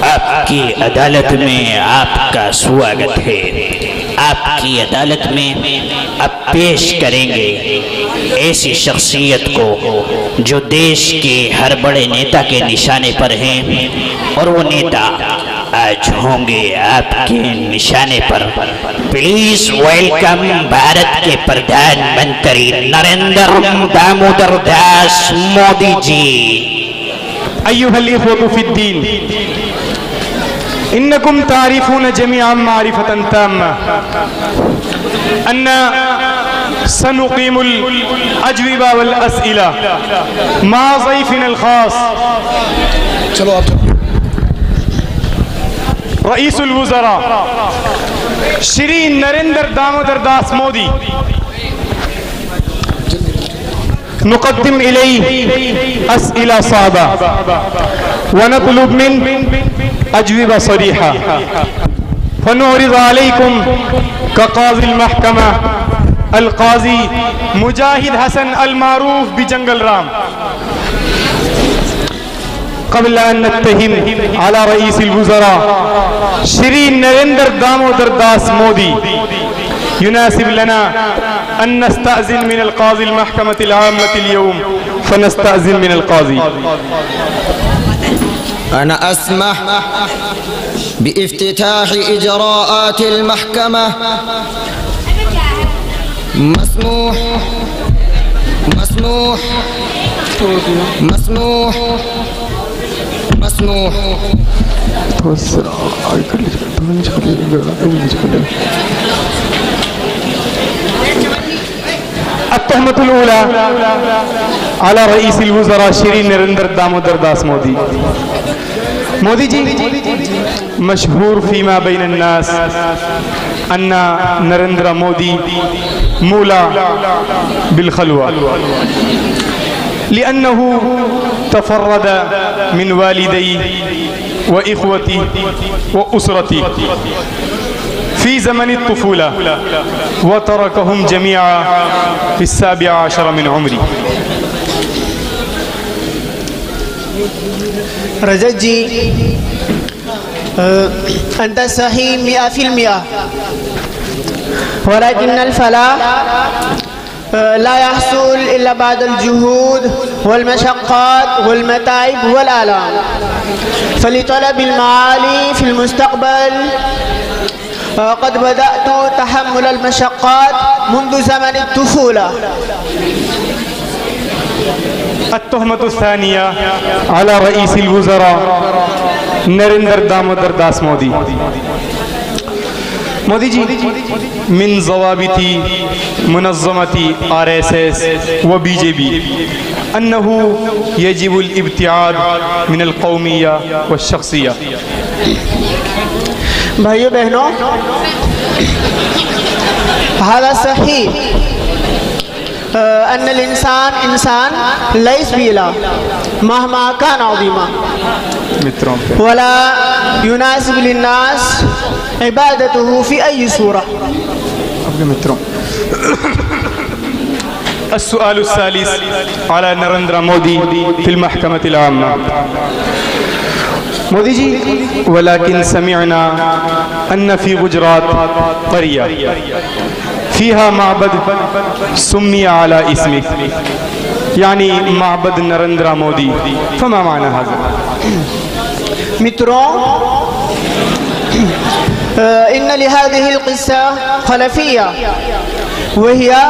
आपकी अदालत में आपका स्वागत है। आपकी अदालत में अब पेश करेंगे ऐसी शख्सियत को जो देश के हर बड़े नेता के निशाने पर हैं, और वो नेता आज होंगे आपके निशाने पर। प्लीज वेलकम भारत के प्रधानमंत्री नरेंद्र दामोदर दास मोदी जी। अय्युहल इख्वतु फिद्दीन, इन्नकुम तारिफून जमीअन मारिफतन ताम्मा अन्ना सनुकीमुल अजविबा वल अस्इला मा ज़ैफिनल खास। चलो आप रईसुल वुज़रा श्री नरेंद्र दामोदर दास मोदी नुक़द्दिम इलैहि अस्इला सादा व नतलुब मिन अजविबा सरीहा फनुरिद अलैकुम कक़ाज़िल महकमा अल-क़ाज़ी मुजाहिद हसन अल-मारूफ बिजंगल राम। क़ब्ल अन नत्तहिम अला रईसिल वुज़रा श्री नरेंद्र दामोदर दास मोदी युनासिब लना अन नस्तअज़िन मिनल क़ाज़िल महकमतिल आम्मतिल यौम फनस्तअज़िन मिनल क़ाज़ी। أنا أسمح بافتتاح إجراءات المحكمة. مسموح مسموح مسموح مسموح التهمة الأولى على رئيس الوزراء श्री नरेंद्र दामोदर दास मोदी। मोदी जी मशहूर फीमा बैन अन्नास अन्ना नरेंद्र मोदी मूला बिलखलवा लिअन्नहु तफर्रद मिन वालिदै व इख्वती व उसरती फी ज़मन तुफूला व तरकहुम जमीआ फी السابع عشر من उम्री। रजत जी अंत सही 100%, वलाकिन्नल फलाह ला यहसूल इल्ला बादल जुहूद वल मशक्क़ात वल मताइब वल आलाम फलितलबिल माली फिल मुस्तक़बल क़द बदअतु तहम्मुलल मशक्क़ात मुंदु ज़मन तुफ़ूला। التهمة الثانية على رئيس الوزراء नरेंद्र दामोदर दास मोदी। मोदी जी मिन ज़वाबिती मुनज़्ज़मती RSS व BJP अन्नहु यजिबुल इब्तिआद मिनल क़ौमिय्या व शख़्सिय्या। भाइयों बहनों, हादा सही अन्नल इंसान लैस बिला महमा कान अज़ीमा वला युनासिब लिन्नास इबादतुहु फी अय्यि सूरा। अपने मित्रों, अस्सुआलु सालिस अला नरेंद्र मोदी फिल महकमतिल आम्मा। मोदी जी वलाकिन समिअना अन्न फी गुजरात क़रिया फ़ीहा माबद सुम्मिया अला इस्मिक, यानी माबद नरेंद्र मोदी। फमा माना हाज़ा? मित्रों, इन्न लिहाज़िहिल क़िस्सा ख़लफ़िय्या वहिया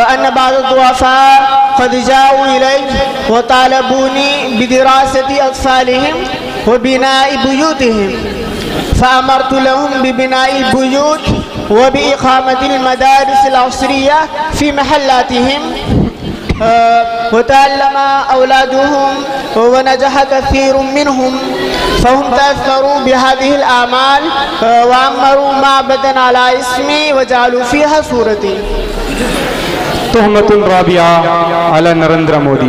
अन्न बाज़ दुआफ़ा क़द जाऊ इलैय व तालबूनी बिदिरासति अत्फ़ालिहिम व बिनाई बुयूतिहिम फ़अमरतु लहुम बिबिनाई बुयूत व बिइक़ामतिल मदारिसिल अस्रिया फ़ी महल्लातिहिम व तअल्लमा औलादुहुम व नजह कसीरुम मिनहुम फ़हुम तअस्सरू बिहाज़िहिल आमाल व अम्मरू माबदन अला इस्मी व जअलू फ़ीहा सूरती। तोहमतुल राबिया अला नरेंद्र मोदी।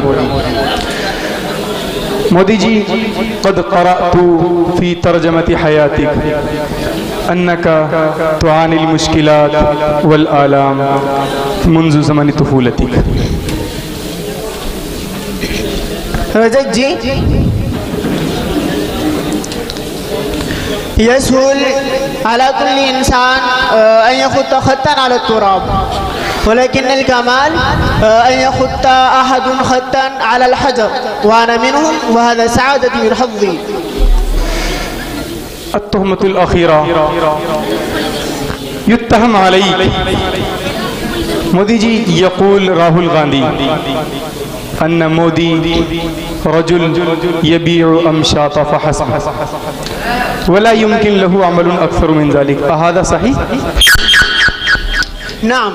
मोदी जी क़द क़रअतु फ़ी तर्जमति हयातिक अन्नका तुआनिल मुश्किलात वल आलाम मुंज़ु ज़मन तुफ़ूलतिक। रजत जी يسهل على كل إنسان أن يخط خطا على التراب، ولكن الكمال أن يخط أحد خطا على الحجر، وأنا منهم، وهذا سعادتي وحظي. التهمة الأخيرة يتهم عليك मोदी जी यकूल राहुल गांधी अन्न मोदी रजुल यबीउ अमशाता फहस्ब वला युमकिन लहु अमलुन अक्सर मिन ज़ालिक अहादा सही? نعم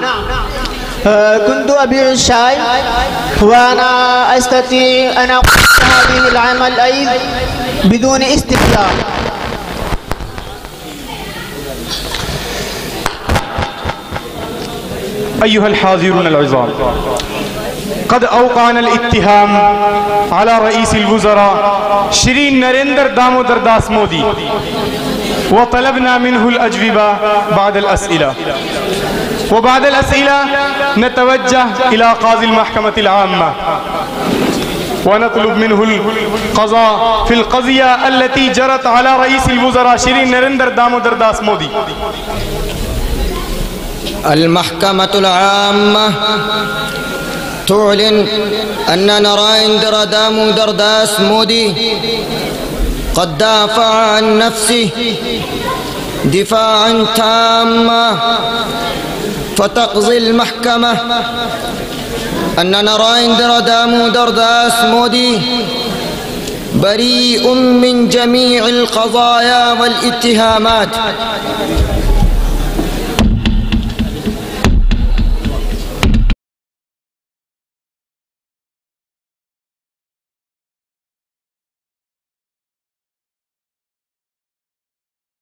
كنت أبيع الشاي وأنا أستطيع أن أقوم بهذه العمل أيضا بدون استثناء. أيها الحاضرون العظام، قد أوقعنا الاتهام على رئيس الوزراء شری نریندر دامودر داس مودی وطلبنا منه الأجوبة بعد الأسئلة، وبعد الأسئلة نتوجه إلى قاضي المحكمة العامة ونطلب منه القضاء في القضية التي جرت على رئيس الوزراء شری نریندر دامودر داس مودی. المحكمة العامة تعلن أن نريندر دامودر داس مودي قد دافع عن نفسه دفاعا تاما، فتقضي المحكمة أن نريندر دامودر داس مودي بريء من جميع القضايا والاتهامات،